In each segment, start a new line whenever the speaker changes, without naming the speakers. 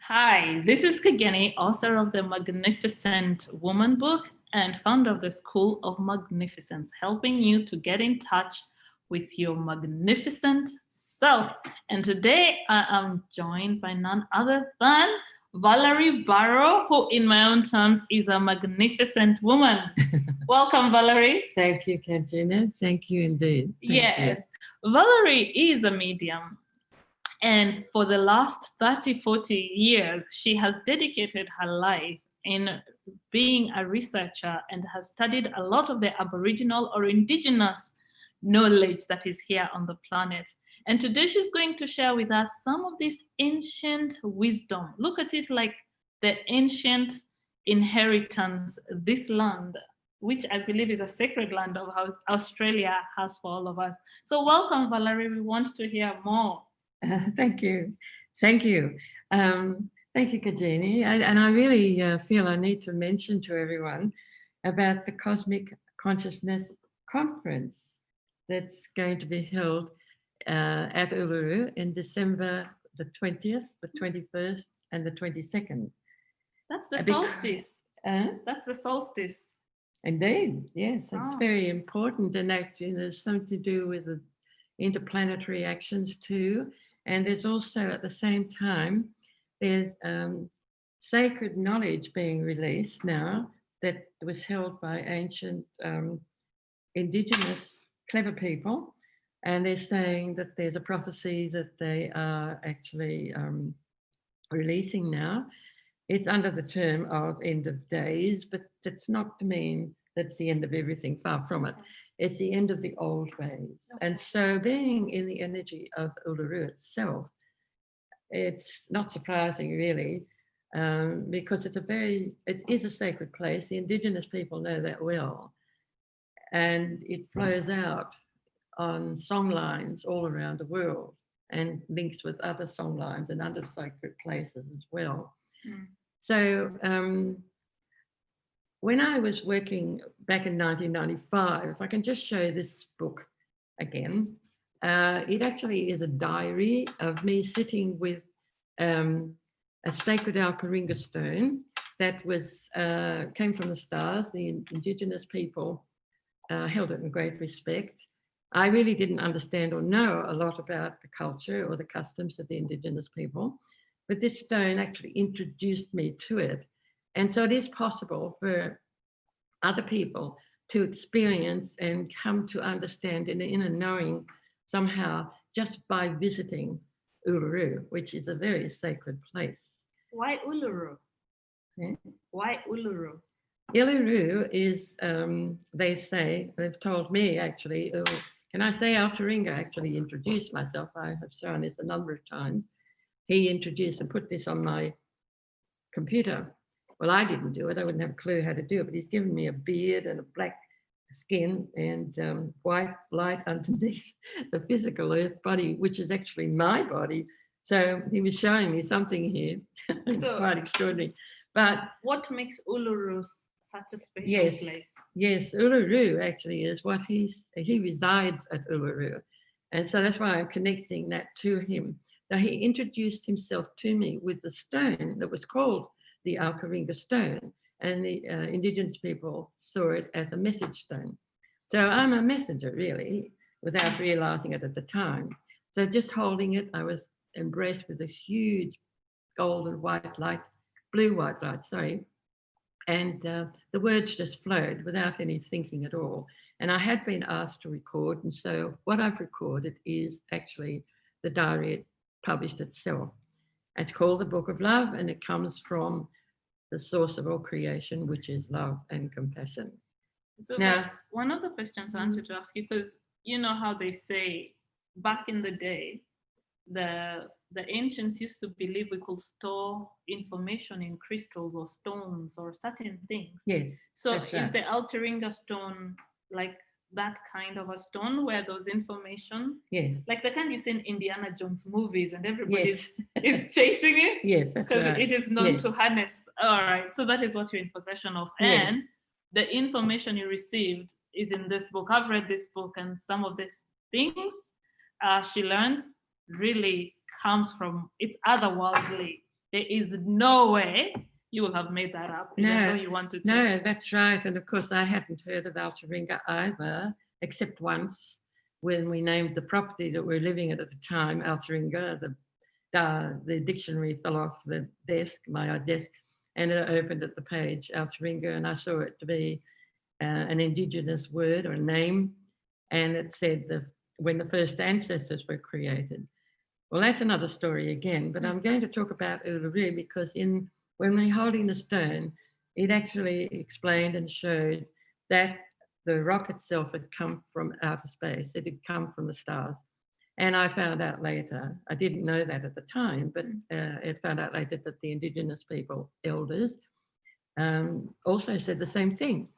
Hi, this is Kageni, author of the Magnificent Woman book and founder of the School of Magnificence, helping you to get in touch with your magnificent self. And today I am joined by none other than Valerie Barrow, who in my own terms is a magnificent woman. Welcome, Valerie.
Thank you, Katrina. Thank you indeed.
Yes, Valerie is a medium. And for the last 30, 40 years, she has dedicated her life in being a researcher and has studied a lot of the Aboriginal or Indigenous knowledge that is here on the planet. And today she's going to share with us some of this ancient wisdom. Look at it like the ancient inheritance this land, which I believe is a sacred land of Australia has for all of us. So welcome, Valerie. We want to hear more.
Thank you. Thank you. Thank you, Kajini. And I really feel I need to mention to everyone about the Cosmic Consciousness Conference that's going to be held at Uluru in December the 20th, the 21st, and the 22nd.
That's the solstice. That's the solstice.
Indeed, yes. It's very important. And actually, there's something to do with the interplanetary actions too. And there's also, at the same time, there's sacred knowledge being released now that was held by ancient Indigenous clever people. And they're saying that there's a prophecy that they are actually releasing now. It's under the term of end of days, but that's not to mean that's the end of everything, far from it. It's the end of the old ways. And so being in the energy of Uluru itself, it's not surprising really, because it is a sacred place. The Indigenous people know that well. And it flows out on song lines all around the world and links with other song lines and other sacred places as well. So when I was working back in 1995, if I can just show this book again, it actually is a diary of me sitting with a sacred Alkaringa stone that came from the stars. The Indigenous people held it in great respect. I really didn't understand or know a lot about the culture or the customs of the Indigenous people, but this stone actually introduced me to it. And so it is possible for other people to experience and come to understand in the inner knowing somehow just by visiting Uluru, which is a very sacred place.
Why Uluru?
Yeah.
Why Uluru?
Uluru is, they've told me actually, can I say Altaringa actually introduced myself? I have shown this a number of times. He introduced and put this on my computer. Well, I didn't do it. I wouldn't have a clue how to do it, but he's given me a beard and a black skin and white light underneath the physical earth body, which is actually my body. So he was showing me something here. So, quite extraordinary. But
what makes Uluru such a special place?
Yes, Uluru actually is what he resides at Uluru. And so that's why I'm connecting that to him. Now he introduced himself to me with the stone that was called the Alkaringa stone, and the Indigenous people saw it as a message stone. So I'm a messenger, really, without realizing it at the time. So just holding it, I was embraced with a huge golden white light, blue-white light, sorry, and the words just flowed without any thinking at all. And I had been asked to record, and so what I've recorded is actually the diary published itself. It's called The Book of Love, and it comes from the source of all creation, which is love and compassion.
So now, one of the questions I wanted to ask you, because you know how they say back in the day, the ancients used to believe we could store information in crystals or stones or certain things.
Yeah.
So is the Altaringa stone like that kind of a stone where those information, like the kind you see in Indiana Jones movies and everybody is chasing it?
Yes, that's
because
right.
It is known to harness. All right, so that is what you're in possession of. And the information you received is in this book. I've read this book, and some of these things she learned really comes from, it's otherworldly. There is no way you will have made that up, even though you wanted to.
No, that's right. And of course, I hadn't heard of Altaringa either, except once when we named the property that we were living at the time, Altaringa. The dictionary fell off the desk, my desk, and it opened at the page, Altaringa, and I saw it to be an Indigenous word or a name, and it said when the first ancestors were created. Well, that's another story again, but I'm going to talk about Uluru because when we're holding the stone, it actually explained and showed that the rock itself had come from outer space. It had come from the stars. And I found out later, I didn't know that at the time, but it found out later that the Indigenous people, elders, also said the same thing.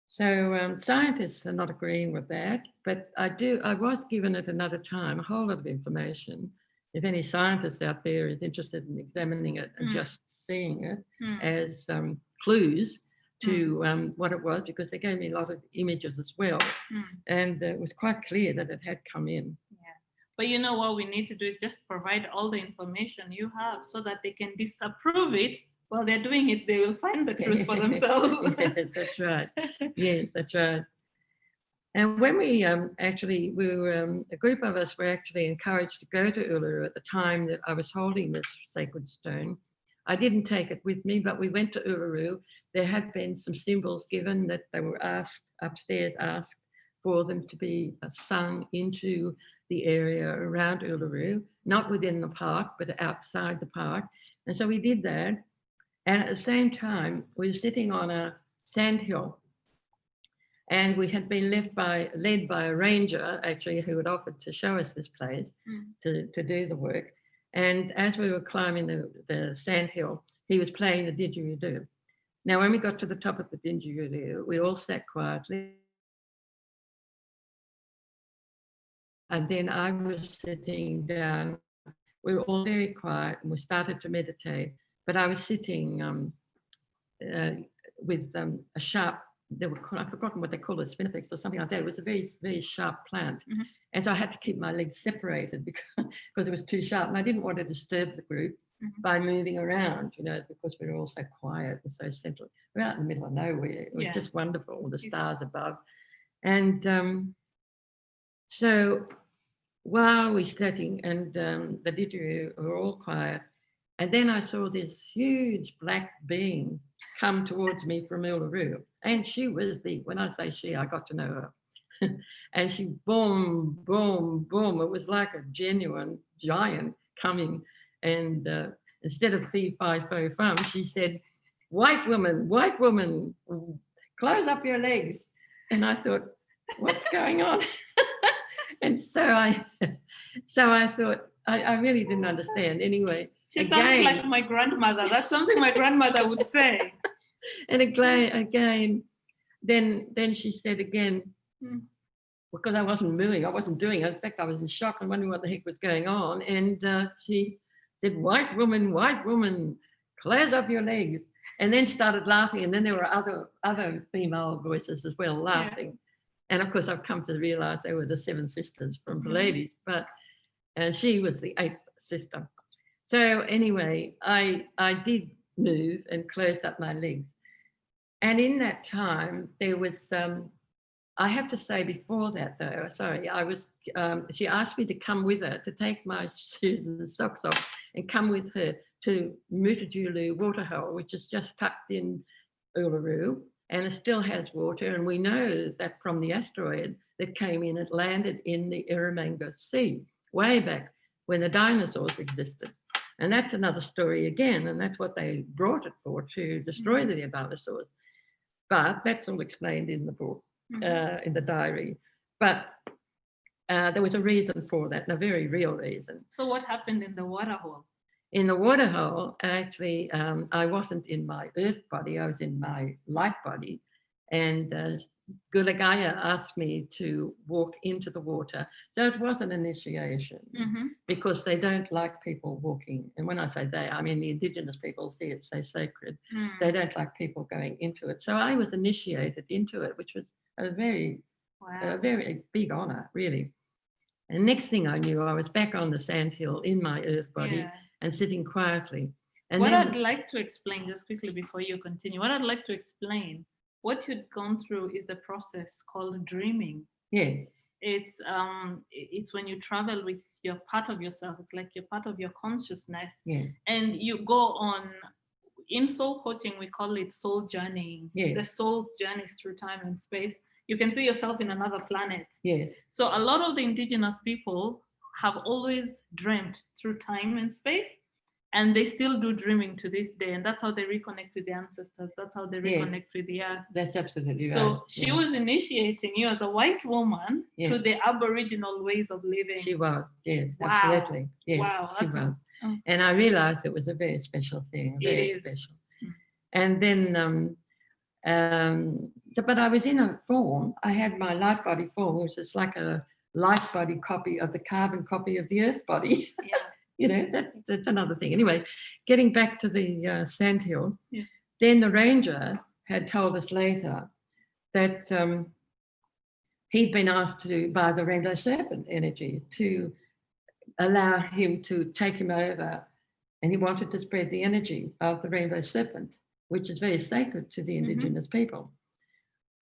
So scientists are not agreeing with that, but I was given at another time a whole lot of information. If any scientist out there is interested in examining it and just seeing it as clues to what it was, because they gave me a lot of images as well. And it was quite clear that it had come in.
Yeah. But you know what we need to do is just provide all the information you have so that they can disapprove it. While they're doing it, they will find the truth for themselves.
Yes, that's right. Yes, that's right. And when we were a group of us were actually encouraged to go to Uluru at the time that I was holding this sacred stone. I didn't take it with me, but we went to Uluru. There had been some symbols given that they were asked for them to be sung into the area around Uluru, not within the park, but outside the park. And so we did that. And at the same time, we were sitting on a sandhill, and we had been led by a ranger, actually, who had offered to show us this place to do the work. And as we were climbing the sandhill, he was playing the didgeridoo. Now, when we got to the top of the didgeridoo, we all sat quietly. And then I was sitting down. We were all very quiet, and we started to meditate. But I was sitting with a sharp, I've forgotten what they call it, spinifex or something like that. It was a very, very sharp plant. And so I had to keep my legs separated because it was too sharp. And I didn't want to disturb the group by moving around, because we were all so quiet and so central. We're out in the middle of nowhere. It was just wonderful, the stars above. And so while we're sitting and the didgeridoo were all quiet, and then I saw this huge black being come towards me from Uluru. And she was big. When I say she, I got to know her. And she boom, boom, boom. It was like a genuine giant coming. And instead of fee, fi, fo, fum, she said, white woman, close up your legs. And I thought, what's going on? And so I thought, I really didn't understand. Anyway,
she sounds like my grandmother. That's something my grandmother would say.
And again, then she said again, because I wasn't moving, I wasn't doing it. In fact, I was in shock and wondering what the heck was going on. And she said, white woman, close up your legs. And then started laughing. And then there were other female voices as well laughing. Yeah. And of course, I've come to realize they were the 7 sisters from Pleiades, but she was the 8th sister. So anyway, I did move and closed up my legs. And in that time, there was, I have to say before that though, sorry, she asked me to come with her, to take my shoes and socks off and come with her to Mutijulu waterhole, which is just tucked in Uluru, and it still has water. And we know that from the asteroid that came in, it landed in the Eromanga Sea, way back when the dinosaurs existed. And that's another story again, and that's what they brought it for, to destroy the dinosaurs. But that's all explained in the book, in the diary. But there was a reason for that, and a very real reason.
So what happened in the waterhole?
In the waterhole, actually, I wasn't in my earth body, I was in my light body. And Gulagaya asked me to walk into the water. So it was an initiation because they don't like people walking. And when I say they, I mean the Indigenous people see it so sacred. They don't like people going into it. So I was initiated into it, which was a very big honor, really. And next thing I knew, I was back on the sandhill in my earth body and sitting quietly. And
what
then,
I'd like to explain, just quickly before you continue, what I'd like to explain, what you'd gone through is the process called dreaming.
yeah,
It's when you travel with your part of yourself. It's like you're part of your consciousness,
yeah,
and you go on. In soul coaching, we call it soul journeying.
yeah,
The soul journeys through time and space. You can see yourself in another planet.
yeah,
So a lot of the indigenous people have always dreamt through time and space, and they still do dreaming to this day. And that's how they reconnect with the ancestors. That's how they
Yes.
reconnect with the earth.
that's absolutely right.
So she
yeah.
was initiating you as a white woman
Yeah.
to the Aboriginal ways of living.
She was, yes,
Wow.
absolutely. Yes,
Wow,
she
that's
was.
oh.
And I realized it was a very special thing,
It
very
is.
special. And then, but I was in a form, I had my light body form, which is like a light body copy of the carbon copy of the earth body.
Yeah.
You know, that's another thing. Anyway, getting back to the sandhill,
Yeah.
then the ranger had told us later that he'd been asked by the rainbow serpent energy to allow him to take him over, and he wanted to spread the energy of the rainbow serpent, which is very sacred to the indigenous people,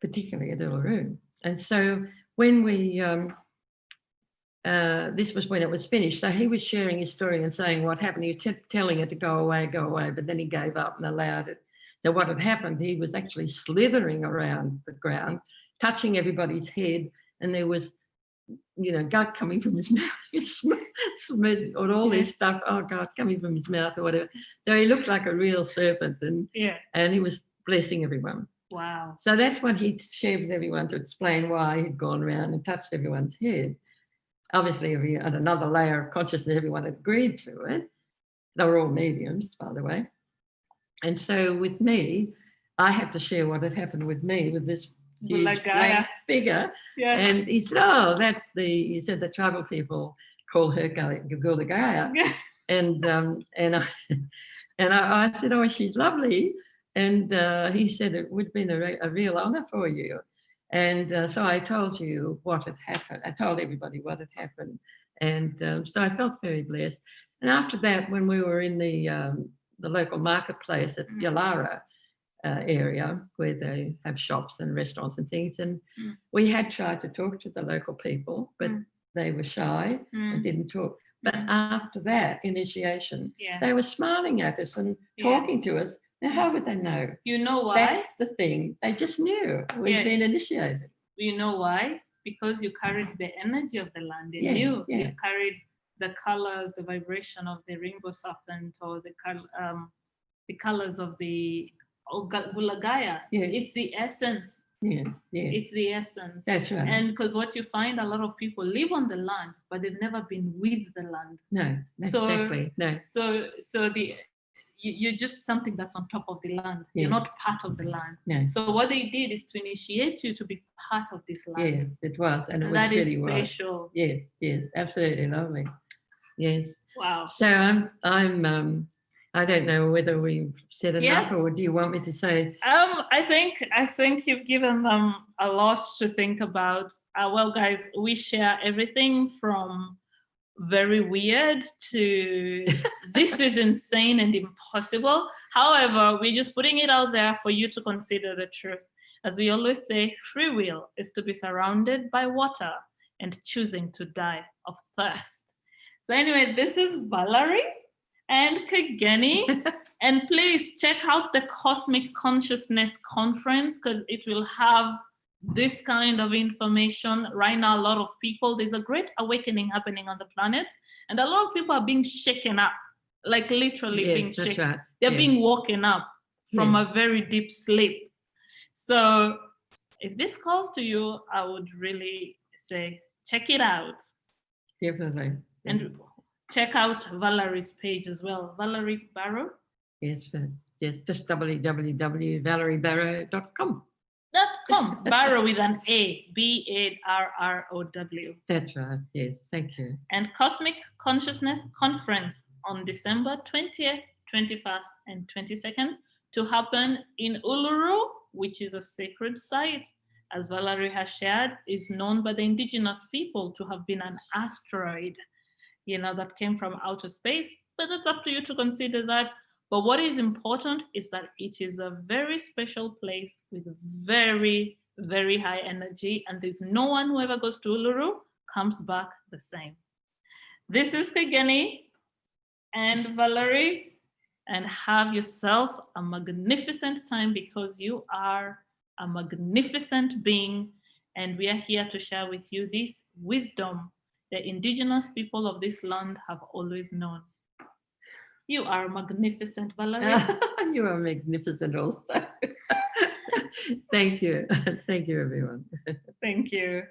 particularly at Uluru. And so when we this was when it was finished. So he was sharing his story and saying what happened. He was telling it to go away, but then he gave up and allowed it. So what had happened, he was actually slithering around the ground, touching everybody's head, and there was, gut coming from his mouth, smooth, or all this stuff, oh God, coming from his mouth or whatever. So he looked like a real serpent, and he was blessing everyone.
Wow.
So that's what he shared with everyone to explain why he'd gone around and touched everyone's head. Obviously, at another layer of consciousness, everyone agreed to it. They were all mediums, by the way. And so with me, I had to share what had happened with me with this huge black figure. Yeah. And he said, he said the tribal people call her Gulagaya. And I said, oh, she's lovely. And he said, it would have been a real honor for you. And so I told you what had happened. I told everybody what had happened. And so I felt very blessed. And after that, when we were in the local marketplace at Yalara area, where they have shops and restaurants and things, and we had tried to talk to the local people, but they were shy and didn't talk. But after that initiation, they were smiling at us and talking to us. Now, how would they know?
You know why?
That's the thing. They just knew we'd been initiated.
You know why? Because you carried the energy of the land in you.
Yeah.
You carried the colors, the vibration of the rainbow serpent, or the colors of the Gulagaya.
Yeah.
It's the essence.
Yeah.
It's the essence.
That's right.
And because what you find, a lot of people live on the land, but they've never been with the land.
No, exactly. No.
So you're just something that's on top of the land.
Yeah.
You're not part of the land.
No.
So what they did is to initiate you to be part of this land.
Yes, it was. And it was
that
really
is special.
Yes, absolutely lovely. Yes.
Wow.
So I'm I don't know whether we've said enough, or do you want me to say?
I think you've given them a lot to think about. Well, guys, we share everything from very weird to this is insane and impossible. However, we're just putting it out there for you to consider the truth. As we always say, free will is to be surrounded by water and choosing to die of thirst. So anyway, this is Valerie and Kageni. And please check out the Cosmic Consciousness Conference, because it will have this kind of information. Right now, a lot of people, there's a great awakening happening on the planet, and a lot of people are being shaken up, like literally being shaken. Right. They're being woken up from a very deep sleep. So if this calls to you, I would really say, check it out.
Definitely.
And check out Valerie's page as well, Valerie Barrow.
Yes, just www.valeriebarrow.com.
Barrow with an A, Barrow.
That's right. Yes, thank you.
And Cosmic Consciousness Conference on December 20th, 21st, and 22nd to happen in Uluru, which is a sacred site, as Valerie has shared, is known by the indigenous people to have been an asteroid, that came from outer space. But it's up to you to consider that But what is important is that it is a very special place with very, very high energy, and there's no one who ever goes to Uluru comes back the same. This is Kageni and Valerie, and have yourself a magnificent time, because you are a magnificent being, and we are here to share with you this wisdom the indigenous people of this land have always known. You are magnificent, Valerie.
You are magnificent also. Thank you. Thank you, everyone.
Thank you.